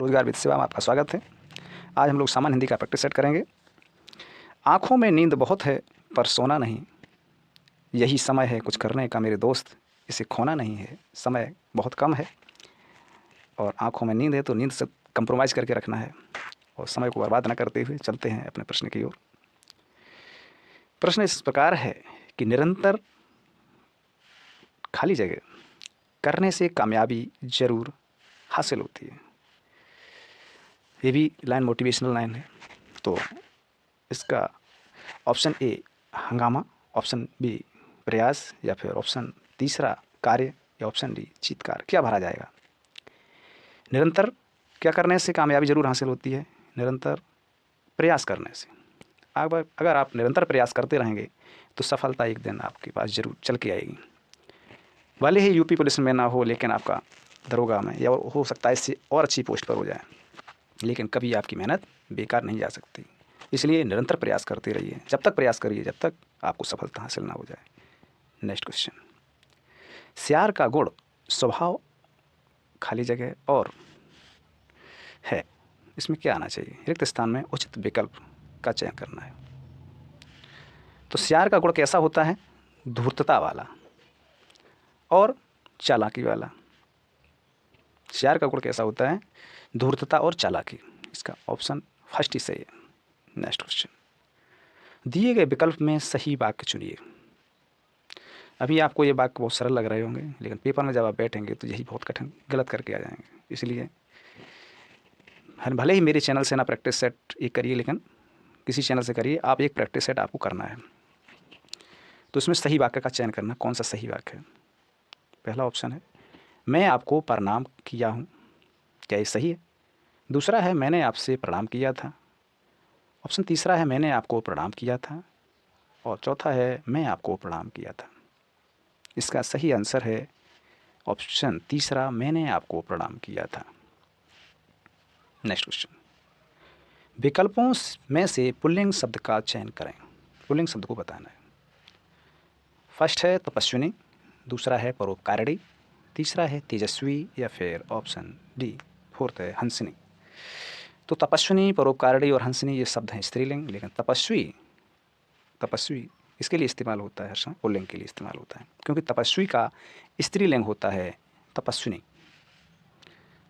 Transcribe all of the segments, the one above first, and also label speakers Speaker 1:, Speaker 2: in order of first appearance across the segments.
Speaker 1: रोजगार वित्त सेवा में आपका स्वागत है। आज हम लोग सामान्य हिंदी का प्रैक्टिस सेट करेंगे। आँखों में नींद बहुत है पर सोना नहीं, यही समय है कुछ करने का मेरे दोस्त, इसे खोना नहीं है। समय बहुत कम है और आँखों में नींद है तो नींद से कंप्रोमाइज़ करके रखना है और समय को बर्बाद न करते हुए चलते हैं अपने प्रश्न की ओर। प्रश्न इस प्रकार है कि निरंतर खाली जगह करने से कामयाबी ज़रूर हासिल होती है। ये भी लाइन मोटिवेशनल लाइन है। तो इसका ऑप्शन ए हंगामा, ऑप्शन बी प्रयास, या फिर ऑप्शन तीसरा कार्य, या ऑप्शन डी चीत्कार, क्या भरा जाएगा? निरंतर क्या करने से कामयाबी ज़रूर हासिल होती है? निरंतर प्रयास करने से। अब अगर आप निरंतर प्रयास करते रहेंगे तो सफलता एक दिन आपके पास ज़रूर चल के आएगी। भले ही यूपी पुलिस में ना हो, लेकिन आपका दरोगा में, या हो सकता है इससे और अच्छी पोस्ट पर हो जाए, लेकिन कभी आपकी मेहनत बेकार नहीं जा सकती। इसलिए निरंतर प्रयास करते रहिए, जब तक प्रयास करिए जब तक आपको सफलता हासिल ना हो जाए। नेक्स्ट क्वेश्चन, सियार का गुण स्वभाव खाली जगह और है, इसमें क्या आना चाहिए? रिक्त स्थान में उचित विकल्प का चयन करना है। तो सियार का गुण कैसा होता है? धूर्तता वाला और चालाकी वाला। सियार का गुण कैसा होता है? धूर्तता और चालाकी। इसका ऑप्शन फर्स्ट ही सही है। नेक्स्ट क्वेश्चन, दिए गए विकल्प में सही वाक्य चुनिए। अभी आपको ये वाक्य बहुत सरल लग रहे होंगे, लेकिन पेपर में जब आप बैठेंगे तो यही बहुत कठिन गलत करके आ जाएंगे। इसलिए भले ही मेरे चैनल से ना प्रैक्टिस सेट एक करिए, लेकिन किसी चैनल से करिए, आप एक प्रैक्टिस सेट आपको करना है। तो इसमें सही वाक्य का चयन करना। कौन सा सही वाक्य है? पहला ऑप्शन है मैं आपको प्रणाम किया हूँ, क्या ये सही है? दूसरा है मैंने आपसे प्रणाम किया था। ऑप्शन तीसरा है मैंने आपको प्रणाम किया था। और चौथा है मैं आपको प्रणाम किया था। इसका सही आंसर है ऑप्शन तीसरा, मैंने आपको प्रणाम किया था। नेक्स्ट क्वेश्चन, विकल्पों में से पुल्लिंग शब्द का चयन करें। पुल्लिंग शब्द को बताना है। फर्स्ट है तपस्विनी, दूसरा है परोपकारिणी, तीसरा है तेजस्वी, या फिर ऑप्शन डी फोर्थ है हंसिनी। तो तपस्विनी, परोपकारिणी और हंसिनी ये शब्द हैं स्त्रीलिंग, लेकिन तपस्वी इसके लिए इस्तेमाल होता है, हर समय पुल्लिंग के लिए इस्तेमाल होता है, क्योंकि तपस्वी का स्त्रीलिंग होता है तपस्विनी।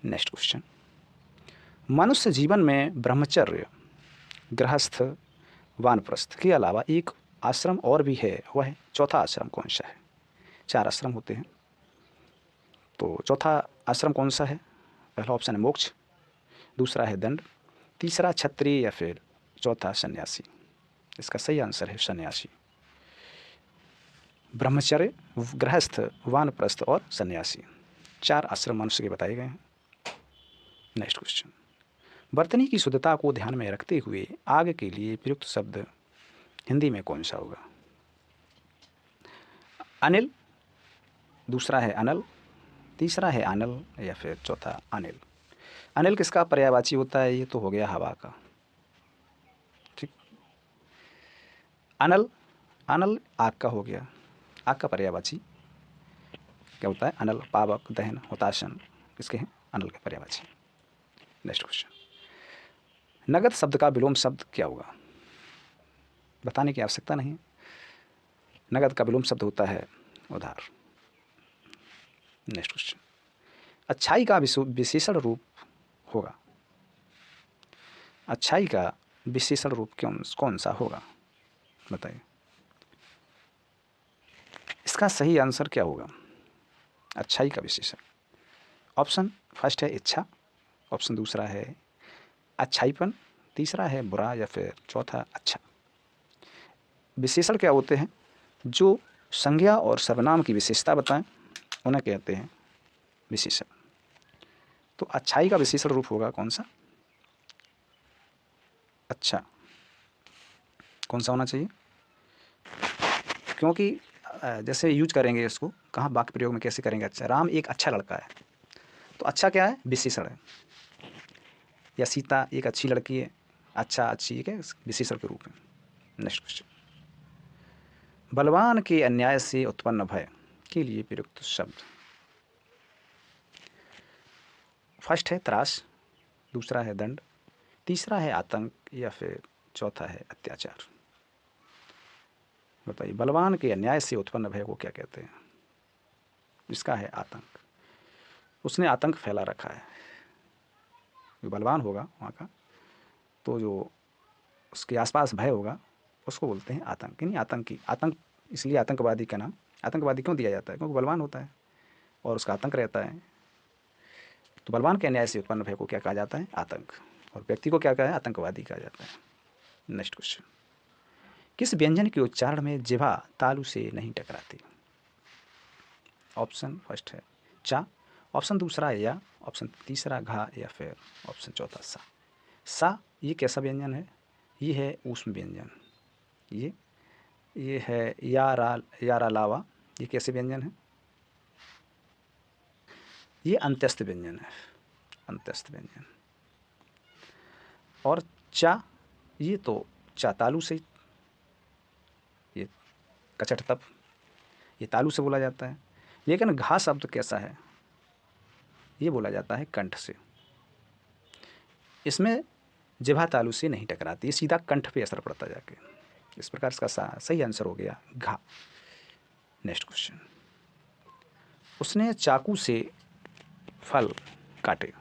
Speaker 1: नेक्स्ट क्वेश्चन, मनुष्य जीवन में ब्रह्मचर्य, गृहस्थ, वानप्रस्थ के अलावा एक आश्रम और भी है, वह चौथा आश्रम कौन सा है? 4 आश्रम होते हैं, तो चौथा आश्रम कौन सा है? पहला ऑप्शन है मोक्ष, दूसरा है दंड, तीसरा क्षत्रिय, या फिर चौथा सन्यासी। इसका सही आंसर है सन्यासी। ब्रह्मचर्य, गृहस्थ, वानप्रस्थ और सन्यासी, 4 आश्रम मनुष्य के बताए गए हैं। नेक्स्ट क्वेश्चन, बर्तनी की शुद्धता को ध्यान में रखते हुए आग के लिए प्रयुक्त शब्द हिंदी में कौन सा होगा? अनिल, दूसरा है अनल, तीसरा है अनल, या फिर चौथा अनिल। अनिल किसका पर्यायवाची होता है? ये तो हो गया हवा का। ठीक, अनल, अनल आग का हो गया। आग का पर्यायवाची क्या होता है? अनल, पावक, दहन, हुताशन, किसके हैं? अनल के पर्यायवाची। नेक्स्ट क्वेश्चन, नगद शब्द का विलोम शब्द क्या होगा? बताने की आवश्यकता नहीं। नगद का विलोम शब्द होता है उधार। नेक्स्ट क्वेश्चन, अच्छाई का विशेषण रूप होगा। अच्छाई का विशेषण रूप कौन सा होगा? बताइए। इसका सही आंसर क्या होगा? अच्छाई का विशेषण। ऑप्शन फर्स्ट है इच्छा, ऑप्शन दूसरा है अच्छाईपन, तीसरा है बुरा, या फिर चौथा अच्छा। विशेषण क्या होते हैं? जो संज्ञा और सर्वनाम की विशेषता बताएं उन्हें कहते हैं विशेषण। तो अच्छाई का विशेषण रूप होगा कौन सा? अच्छा। कौन सा होना चाहिए? क्योंकि जैसे यूज करेंगे इसको, कहाँ वाक्य प्रयोग में कैसे करेंगे? अच्छा, राम एक अच्छा लड़का है, तो अच्छा क्या है? विशेषण है। या सीता एक अच्छी लड़की है, अच्छा अच्छी है विशेषण के रूप में। नेक्स्ट क्वेश्चन, बलवान के अन्याय से उत्पन्न भय के लिए प्रयुक्त शब्द। फर्स्ट है त्रास, दूसरा है दंड, तीसरा है आतंक या फिर चौथा है अत्याचार। बताइए, बलवान के अन्याय से उत्पन्न भय को क्या कहते हैं? इसका है आतंक। उसने आतंक फैला रखा है। जो बलवान होगा वहाँ का, तो जो उसके आसपास भय होगा उसको बोलते हैं आतंक। यानी आतंकी, आतंक इसलिए आतंकवादी का नाम आतंकवादी क्यों दिया जाता है? क्योंकि बलवान होता है और उसका आतंक रहता है। तो बलवान के अन्याय से उत्पन्न भय को क्या कहा जाता है? आतंक। और व्यक्ति को क्या कहा है? आतंकवादी कहा जाता है। नेक्स्ट क्वेश्चन, किस व्यंजन के उच्चारण में जिह्वा तालु से नहीं टकराती? ऑप्शन फर्स्ट है चा, ऑप्शन दूसरा है या, ऑप्शन तीसरा घा या फिर ऑप्शन चौथा सा। सा ये कैसा व्यंजन है? ये है ऊष्म व्यंजन। ये है यारा लावा, ये कैसे व्यंजन है? ये अंत्यस्थ व्यंजन है, अंत्यस्थ व्यंजन। और चा ये तो चा तालु से, ये कचट तप, ये तालु से बोला जाता है। लेकिन घा शब्द कैसा है? ये बोला जाता है कंठ से। इसमें जिह्वा तालु से नहीं टकराती, ये सीधा कंठ पे असर पड़ता जाके। इस प्रकार इसका सही आंसर हो गया घा। नेक्स्ट क्वेश्चन, उसने चाकू से फल काटे,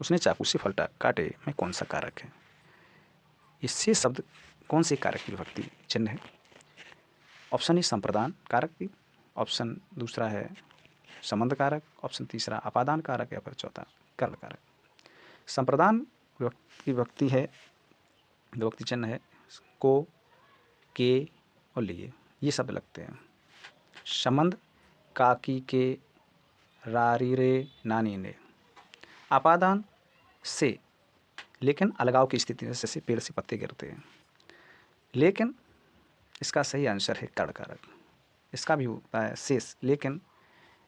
Speaker 1: उसने चाकू से फल काटे में कौन सा कारक है? इससे शब्द कौन से कारक की विभक्ति चिन्ह है? ऑप्शन ए संप्रदान कारक की, ऑप्शन दूसरा है संबंध कारक, ऑप्शन तीसरा अपादान कारक या फिर चौथा कर्ण कारक। संप्रदान की विभक्ति है, विभक्ति चिन्ह है को, के और लिए, ये शब्द लगते हैं। संबंध काकी के, रारी रे, नानी ने। अपादान से, लेकिन अलगाव की स्थिति में जैसे पेड़ से पत्ते गिरते हैं। लेकिन इसका सही आंसर है कर्ण कारक। इसका भी होता है शेष, लेकिन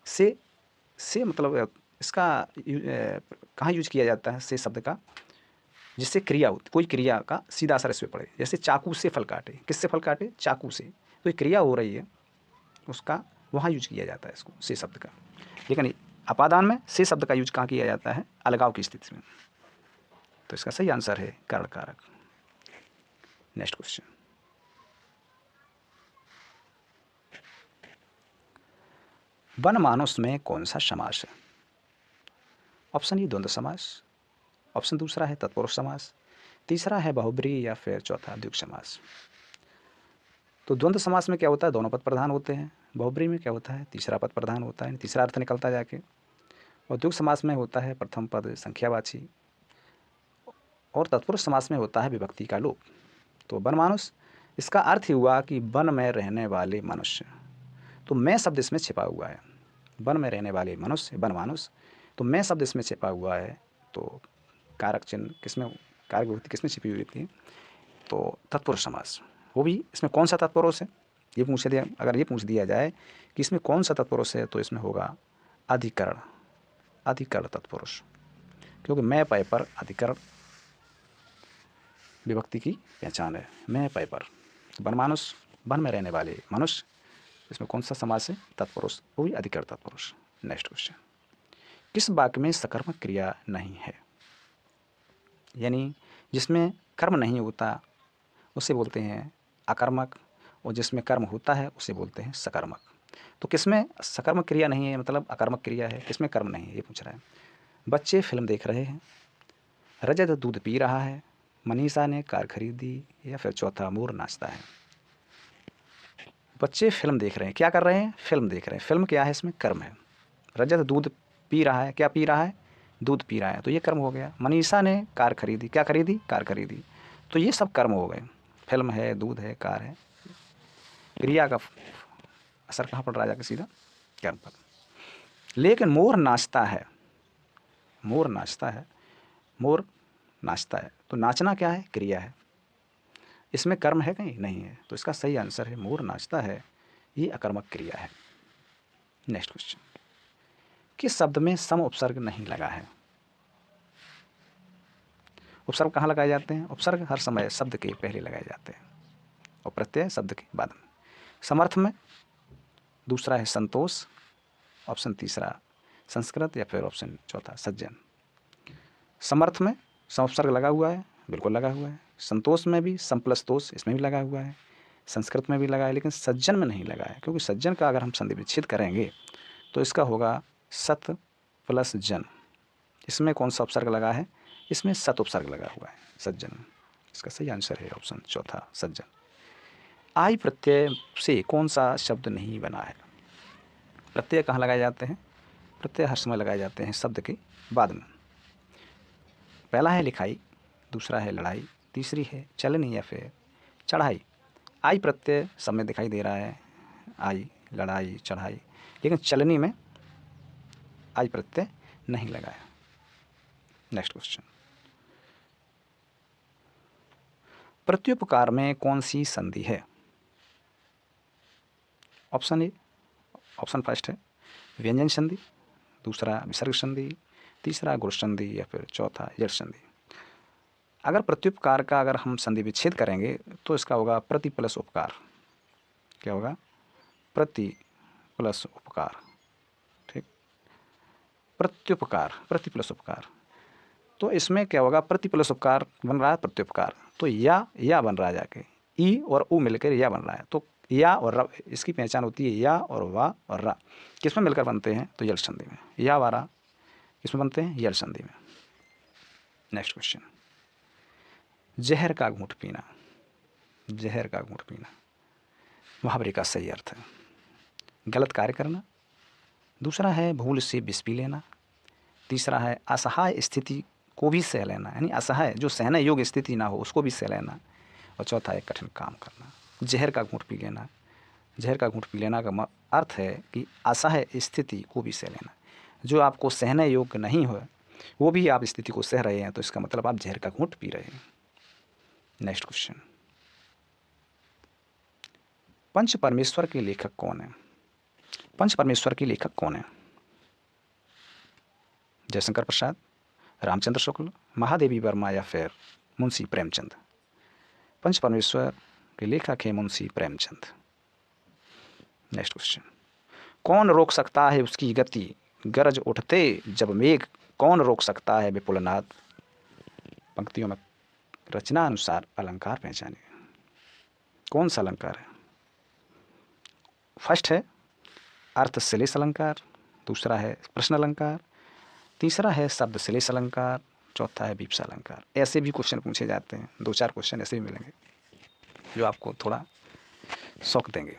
Speaker 1: से मतलब इसका कहाँ यूज किया जाता है से शब्द का? जिससे क्रिया होती, कोई क्रिया का सीधा असर इस पर पड़े। जैसे चाकू से फल काटे, किससे फल काटे? चाकू से। तो ये क्रिया हो रही है, उसका वहाँ यूज किया जाता है इसको से शब्द का। लेकिन अपादान में से शब्द का यूज कहाँ किया जाता है? अलगाव की स्थिति में। तो इसका सही आंसर है कर्ण कारक। नेक्स्ट क्वेश्चन, बनमानस में कौन सा समास है? ऑप्शन ए द्वंद्व समास, ऑप्शन दूसरा है तत्पुरुष समास, तीसरा है बहुब्रीहि या फिर चौथा द्विगु समास। तो द्वंद्व समास में क्या होता है? दोनों पद प्रधान होते हैं। बहुब्रीहि में क्या होता है? तीसरा पद प्रधान होता है, तीसरा अर्थ निकलता जाके। और द्विगु समास में होता है प्रथम पद संख्यावाची, और तत्पुरुष समास में होता है विभक्ति का लोप। तो बनमानुष, इसका अर्थ ही हुआ कि वन में रहने वाले मनुष्य। तो मैं शब्द इसमें छिपा हुआ है, वन में रहने वाले मनुष्य, बनमानुष। तो मैं शब्द इसमें छिपा हुआ है। तो कारक चिन्ह किसमें, कारक विभक्ति किसमें छिपी हुई थी? तो तत्पुरुष समास। वो भी इसमें कौन सा तत्पुरुष है? ये पूछ दिया, अगर ये पूछ दिया जाए कि इसमें कौन सा तत्पुरुष है, तो इसमें होगा अधिकरण, अधिकरण तत्पुरुष। क्योंकि मैं पय पर अधिकरण विभक्ति की पहचान है, मैं पय पर। तो बनमानुष, वन में रहने वाले मनुष्य, इसमें कौन सा समास है? तत्पुरुष, वो भी अधिकरण तत्पुरुष। नेक्स्ट क्वेश्चन, किस वाक्य में सकर्मक क्रिया नहीं है? यानी जिसमें कर्म नहीं होता उसे बोलते हैं अकर्मक, और जिसमें कर्म होता है उसे बोलते हैं सकर्मक। तो किसमें सकर्मक क्रिया नहीं है, मतलब अकर्मक क्रिया है, किसमें कर्म नहीं है, ये पूछ रहा है। बच्चे फिल्म देख रहे हैं, रजत दूध पी रहा है, मनीषा ने कार खरीदी, या फिर चौथा मोर नाचता है। बच्चे फिल्म देख रहे हैं, क्या कर रहे हैं? फिल्म देख रहे हैं। फिल्म क्या है? इसमें कर्म है। रजत दूध पी रहा है, क्या पी रहा है? दूध पी रहा है, तो ये कर्म हो गया। मनीषा ने कार खरीदी, क्या खरीदी? कार खरीदी, तो ये सब कर्म हो गए। फिल्म है, दूध है, कार है, क्रिया का असर कहाँ पड़ रहा है? जाकर सीधा कर्म पर। लेकिन मोर नाचता है, मोर नाचता है, मोर नाचता है, तो नाचना क्या है? क्रिया है। इसमें कर्म है कहीं? नहीं है। तो इसका सही आंसर है मोर नाचता है, ये अकर्मक क्रिया है। नेक्स्ट क्वेश्चन, किस शब्द में सम उपसर्ग नहीं लगा है? उपसर्ग कहाँ लगाए जाते हैं? उपसर्ग हर समय शब्द के पहले लगाए जाते हैं और प्रत्यय शब्द के बाद में। समर्थ में, दूसरा है संतोष, ऑप्शन तीसरा संस्कृत या फिर ऑप्शन चौथा सज्जन। समर्थ में सम उपसर्ग लगा हुआ है, बिल्कुल लगा हुआ है। संतोष में भी सम प्लस तोष इसमें भी लगा हुआ है। संस्कृत में भी लगा है, लेकिन सज्जन में नहीं लगा है, क्योंकि सज्जन का अगर हम संधि विच्छेद करेंगे तो इसका होगा सत प्लस जन। इसमें कौन सा उपसर्ग लगा है? इसमें सत उपसर्ग लगा हुआ है, सज्जन। इसका सही आंसर है ऑप्शन चौथा, सज्जन। आई प्रत्यय से कौन सा शब्द नहीं बना है? प्रत्यय कहाँ लगाए जाते हैं? प्रत्यय हर समय लगाए जाते हैं शब्द के बाद में। पहला है लिखाई, दूसरा है लड़ाई, तीसरी है चलनी या फिर चढ़ाई। आई प्रत्यय सब में दिखाई दे रहा है, आई, लड़ाई, चढ़ाई, लेकिन चलनी में आई प्रत्यय नहीं लगाया। नेक्स्ट क्वेश्चन, प्रत्युपकार में कौन सी संधि है? ऑप्शन ए, ऑप्शन फर्स्ट है व्यंजन संधि, दूसरा विसर्ग संधि, तीसरा गुण संधि या फिर चौथा यश संधि। अगर प्रत्युपकार का अगर हम संधि विच्छेद करेंगे तो इसका होगा प्रति प्लस उपकार। क्या होगा? प्रति प्लस उपकार। ठीक, प्रत्युपकार, प्रति प्लस उपकार। तो इसमें क्या होगा? प्रति प्लस उपकार बन रहा है प्रत्युपकार, तो या बन रहा है जाके, ई और उ मिलकर या बन रहा है। तो या और रा, इसकी पहचान होती है या और वा और रा किस में मिलकर बनते हैं? तो यल संधि में। या व रा किस में बनते हैं? यल संधि में। नेक्स्ट क्वेश्चन, जहर का घूंट पीना, जहर का घूंट पीना मुहावरे का सही अर्थ है गलत कार्य करना, दूसरा है भूल से विष पी लेना, तीसरा है असहाय स्थिति को भी सह लेना, यानी असहाय जो सहने योग्य स्थिति ना हो उसको भी सह लेना, और चौथा है कठिन काम करना। जहर का घूंट पी लेना, जहर का घूंट पी लेना का अर्थ है कि असहाय स्थिति को भी सह लेना। जो आपको सहने योग्य नहीं हो वो भी आप स्थिति को सह रहे हैं, तो इसका मतलब आप जहर का घूंट पी रहे हैं। नेक्स्ट क्वेश्चन, पंच परमेश्वर के लेखक कौन है? पंच परमेश्वर के लेखक कौन है? जयशंकर प्रसाद, रामचंद्र शुक्ल, महादेवी वर्मा या फिर मुंशी प्रेमचंद। पंच परमेश्वर के लेखक है मुंशी प्रेमचंद। नेक्स्ट क्वेश्चन, कौन रोक सकता है उसकी गति गरज उठते जब मेघ, कौन रोक सकता है विपुल नाद? पंक्तियों में रचना अनुसार अलंकार पहचाने। कौन सा अलंकार है? फर्स्ट है अर्थ श्लेष अलंकार, दूसरा है प्रश्न अलंकार, तीसरा है शब्द श्लेष अलंकार, चौथा है विपसा अलंकार। ऐसे भी क्वेश्चन पूछे जाते हैं, 2-4 क्वेश्चन ऐसे भी मिलेंगे जो आपको थोड़ा शौक देंगे,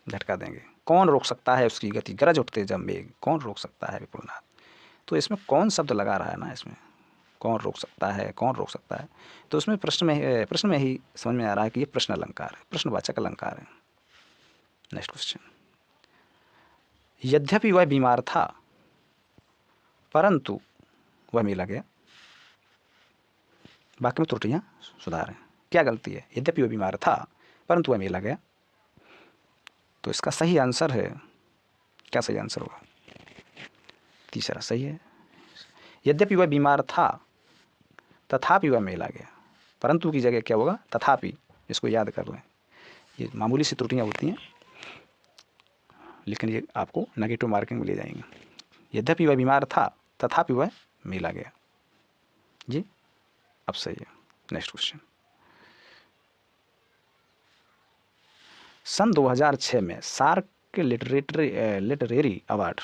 Speaker 1: झटका देंगे। कौन रोक सकता है उसकी गति गरज उठते जब मेघ, कौन रोक सकता है विपुलनाथ। तो इसमें कौन शब्द लगा रहा है ना, इसमें कौन रोक सकता है, कौन रोक सकता है, तो उसमें प्रश्न में ही समझ में आ रहा है कि ये प्रश्न अलंकार है, प्रश्नवाचक अलंकार है। नेक्स्ट क्वेश्चन, यद्यपि वह बीमार था परंतु वह मिला गया। वाक्य में त्रुटियां सुधारें। क्या गलती है? यद्यपि वह बीमार था परंतु वह मिला गया। तो इसका सही आंसर है, क्या सही आंसर होगा? तीसरा सही है, यद्यपि वह बीमार था तथापि वह मिला गया। परंतु की जगह क्या होगा? तथापि। इसको याद कर लें, ये मामूली सी त्रुटियां होती हैं लेकिन ये आपको नेगेटिव मार्किंग में ले जाएंगे। यद्यपि वह बीमार था तथापि वह मिला गया, जी अब सही है। नेक्स्ट क्वेश्चन, सन 2006 में सार्क के लिटरेरी अवार्ड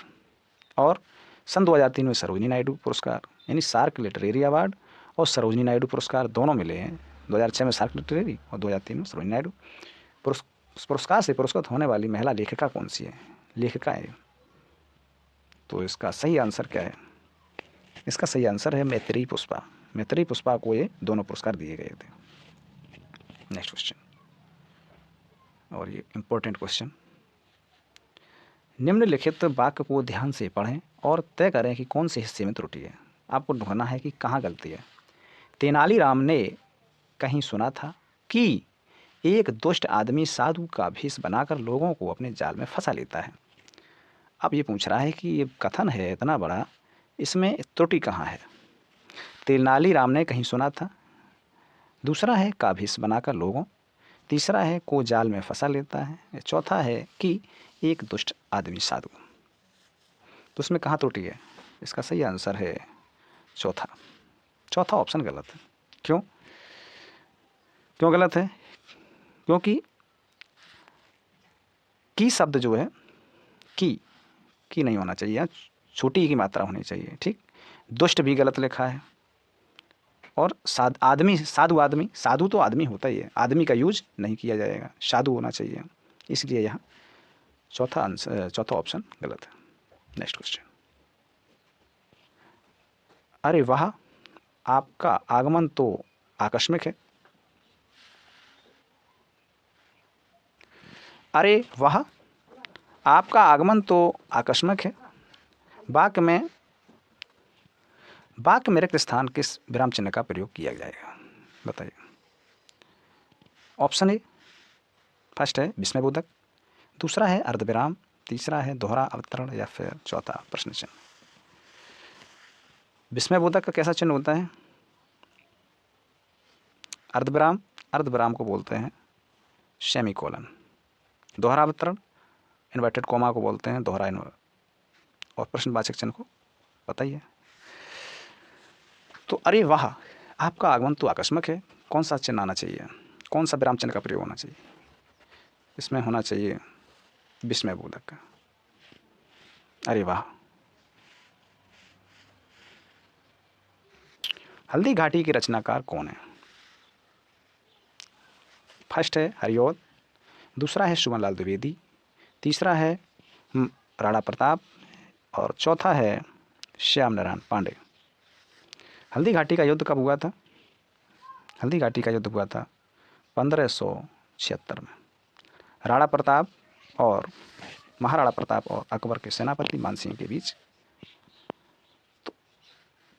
Speaker 1: और सन 2003 में सरोजिनी नायडू पुरस्कार, यानी सार्क लिटरेरी अवार्ड और सरोजिनी नायडू पुरस्कार दोनों मिले हैं। 2006 में सार्क लिटरेरी और 2003 में सरोजिनी नायडू। पुरस्कार से पुरस्कृत होने वाली महिला लेखिका कौन सी है? लेखिका है। तो इसका सही आंसर क्या है? इसका सही आंसर है मैत्रेयी पुष्पा। मैत्रेयी पुष्पा को ये दोनों पुरस्कार दिए गए थे। नेक्स्ट क्वेश्चन, और ये इंपॉर्टेंट क्वेश्चन, निम्नलिखित वाक्य को ध्यान से पढ़ें और तय करें कि कौन से हिस्से में त्रुटि है। आपको ढूंढना है कि कहाँ गलती है। तेनालीराम ने कहीं सुना था कि एक दुष्ट आदमी साधु का भेष बनाकर लोगों को अपने जाल में फंसा लेता है। अब ये पूछ रहा है कि ये कथन है इतना बड़ा, इसमें त्रुटि कहाँ है? तेनालीराम ने कहीं सुना था, दूसरा है का भेष बनाकर लोगों, तीसरा है को जाल में फंसा लेता है, चौथा है कि एक दुष्ट आदमी साधु। तो उसमें कहाँ त्रुटि है? इसका सही आंसर है चौथा, चौथा ऑप्शन गलत है। क्यों क्यों गलत है? क्योंकि की शब्द जो है, की नहीं होना चाहिए, छोटी की मात्रा होनी चाहिए। ठीक, दुष्ट भी गलत लिखा है, और साधु तो आदमी होता ही है, आदमी का यूज नहीं किया जाएगा, साधु होना चाहिए, इसलिए यहाँ चौथा ऑप्शन गलत है। Next question. अरे वाह, आपका आगमन तो आकस्मिक है। अरे वाह, आपका आगमन तो आकस्मिक है। वाक्य में रिक्त स्थान किस विराम चिन्ह का प्रयोग किया जाएगा? बताइए। ऑप्शन ए फर्स्ट है विस्मयबोधक, दूसरा है अर्धविराम, तीसरा है दोहरा अवतरण, या फिर चौथा प्रश्न चिन्ह। विस्मयबोधक का कैसा चिन्ह होता है? अर्धविराम को बोलते हैं सेमीकोलन, दोहरा अवतरण इन्वर्टेड कोमा को बोलते हैं दोहरा और प्रश्नवाचक चिन्ह को पता ही है। तो अरे वाह, आपका आगमन तो आकस्मिक है, कौन सा चिन्ह आना चाहिए, कौन सा विराम चिन्ह का प्रयोग होना चाहिए? इसमें होना चाहिए विस्मयबोधक का। अरे वाह। हल्दी घाटी के रचनाकार कौन है? फर्स्ट है हरिऔध, दूसरा है सुमनलाल द्विवेदी, तीसरा है राणा प्रताप, और चौथा है श्याम नारायण पांडे। हल्दी घाटी का युद्ध कब हुआ था? हल्दी घाटी का युद्ध हुआ था 1576 में। राणा प्रताप और महाराणा प्रताप और अकबर के सेनापति मानसिंह के बीच।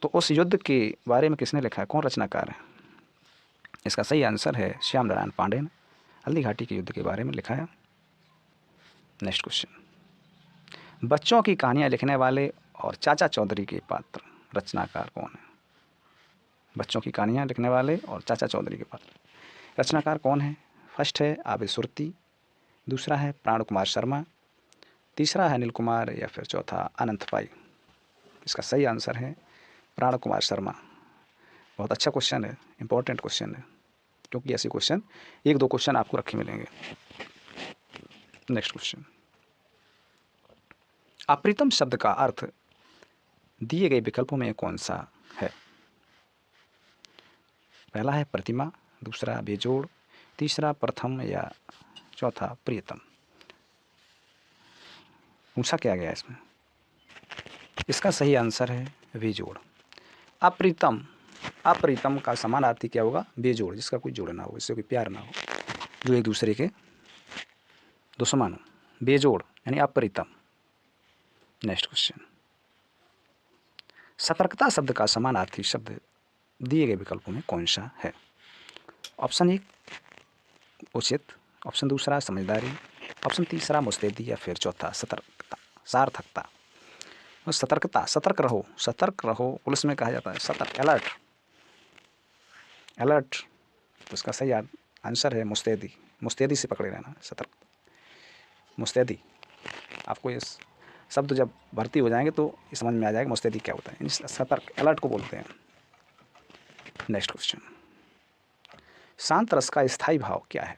Speaker 1: तो उस युद्ध के बारे में किसने लिखा है, कौन रचनाकार है? इसका सही आंसर है श्याम नारायण पांडे ने हल्दी घाटी के युद्ध के बारे में लिखा है। Next question. बच्चों की कहानियाँ लिखने वाले और चाचा चौधरी के पात्र रचनाकार कौन है? बच्चों की कहानियाँ लिखने वाले और चाचा चौधरी के पात्र रचनाकार कौन है? फर्स्ट है आबिद सुरती, दूसरा है प्राण कुमार शर्मा, तीसरा है अनिल कुमार, या फिर चौथा अनंत पाई। इसका सही आंसर है प्राण कुमार शर्मा। बहुत अच्छा क्वेश्चन है, इंपॉर्टेंट क्वेश्चन है, क्योंकि ऐसे क्वेश्चन 1-2 क्वेश्चन आपको रखे मिलेंगे। Next question. अप्रीतम शब्द का अर्थ दिए गए विकल्पों में कौन सा है? पहला है प्रतिमा, दूसरा बेजोड़, तीसरा प्रथम, या चौथा प्रियतम। पूछा क्या गया इसमें? इसका सही आंसर है बेजोड़। अप्रीतम का समानार्थी क्या होगा? बेजोड़, जिसका कोई जोड़ ना हो, जिससे कोई प्यार ना हो, जो एक दूसरे के दुश्मन हो। बेजोड़ यानी अप्रीतम। Next question. सतर्कता शब्द का समानार्थी शब्द दिए गए विकल्पों में कौन सा है? ऑप्शन 1 उचित, ऑप्शन दूसरा समझदारी, ऑप्शन तीसरा मुस्तैदी, या फिर चौथा सतर्कता सार्थकता। सतर्कता, सतर्क रहो, पुलिस में कहा जाता है सतर्क, अलर्ट। तो इसका सही आंसर है मुस्तैदी से पकड़े रहना, सतर्क, मुस्तैदी। आपको ये शब्द जब भर्ती हो जाएंगे तो ये समझ में आ जाएगा मुस्तैदी क्या होता है। सतर्क, अलर्ट को बोलते हैं। Next question. शांत रस का स्थायी भाव क्या है?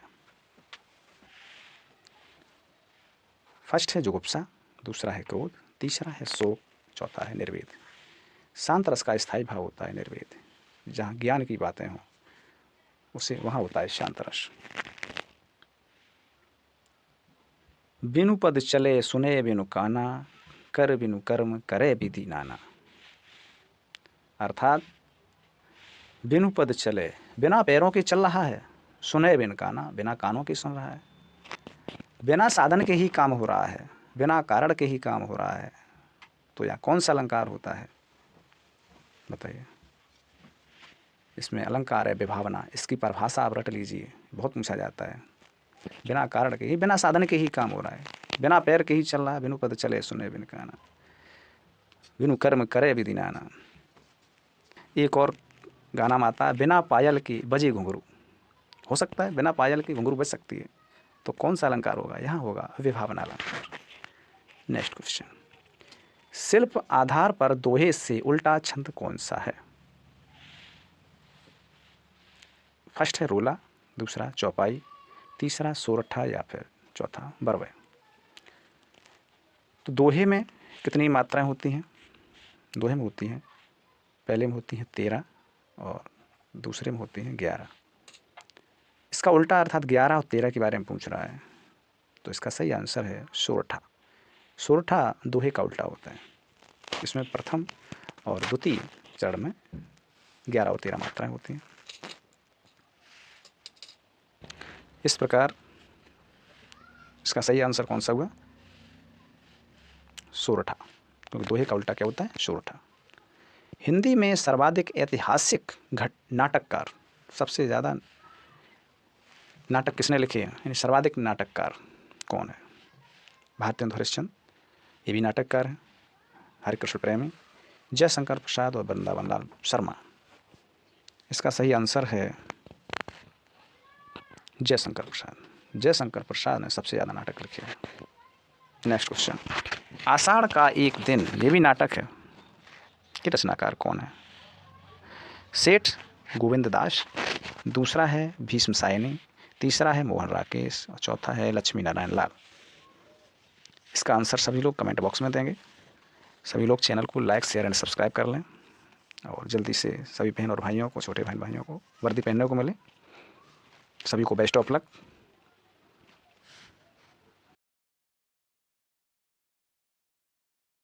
Speaker 1: फर्स्ट है जुगुप्सा, दूसरा है क्रोध, तीसरा है शोक, चौथा है निर्वेद। शांत रस का स्थायी भाव होता है निर्वेद। जहाँ ज्ञान की बातें हों उसे वहाँ होता है शांत रस। बिनु पद चले सुने बिनु काना, कर बिनु कर्म करे विधि नाना। अर्थात बिनु पद चले, बिना पैरों के चल रहा है, सुने बिन काना, बिना कानों के सुन रहा है, बिना साधन के ही काम हो रहा है, बिना कारण के ही काम हो रहा है। तो यहाँ कौन सा अलंकार होता है? बताइए। इसमें अलंकार है विभावना। इसकी परिभाषा आप रट लीजिए, बहुत पूछा जाता है। बिना कारण के ही, बिना साधन के ही काम हो रहा है, बिना पैर के ही चल रहा है, बिनु पद चले सुने बिन काना, बिनु कर्म करे विधि नाना। एक और गाना में आता है बिना पायल की बजे घुंघरू। हो सकता है बिना पायल की घुंघरू बज सकती है, तो कौन सा अलंकार होगा? यहाँ होगा विभावना अलंकार। Next question. शिल्प आधार पर दोहे से उल्टा छंद कौन सा है? फर्स्ट है रोला, दूसरा चौपाई, तीसरा सोरठा या फिर चौथा बरवे। तो दोहे में कितनी मात्राएं होती हैं? दोहे में होती हैं, पहले में होती हैं 13 और दूसरे में होती हैं 11। इसका उल्टा अर्थात 11 और 13 के बारे में पूछ रहा है, तो इसका सही आंसर है सोरठा। सोरठा दोहे का उल्टा होता है। इसमें प्रथम और द्वितीय चरण में 11 और 13 मात्राएं होती हैं। इस प्रकार इसका सही आंसर कौन सा हुआ? सोरठा, क्योंकि दोहे का उल्टा क्या होता है? सोरठा। हिंदी में सर्वाधिक ऐतिहासिक नाटककार, सबसे ज़्यादा नाटक किसने लिखे हैं, यानी सर्वाधिक नाटककार कौन है? भारतेंदु हरिश्चंद्र, ये भी नाटककार हैं, हरिकृष्ण प्रेमी, जयशंकर प्रसाद और वृंदावन लाल शर्मा। इसका सही आंसर है जयशंकर प्रसाद। जयशंकर प्रसाद ने सबसे ज़्यादा नाटक लिखे हैं। नेक्स्ट क्वेश्चन, आषाढ़ का एक दिन, ये भी नाटक है, कि रचनाकार कौन है? सेठ गोविंद दास, दूसरा है भीष्म सायनी, तीसरा है मोहन राकेश और चौथा है लक्ष्मी नारायण लाल। इसका आंसर सभी लोग कमेंट बॉक्स में देंगे। सभी लोग चैनल को लाइक, शेयर एंड सब्सक्राइब कर लें और जल्दी से सभी बहन और भाइयों को, छोटे बहन भाइयों को वर्दी पहनने को मिले। सभी को बेस्ट ऑफ लक।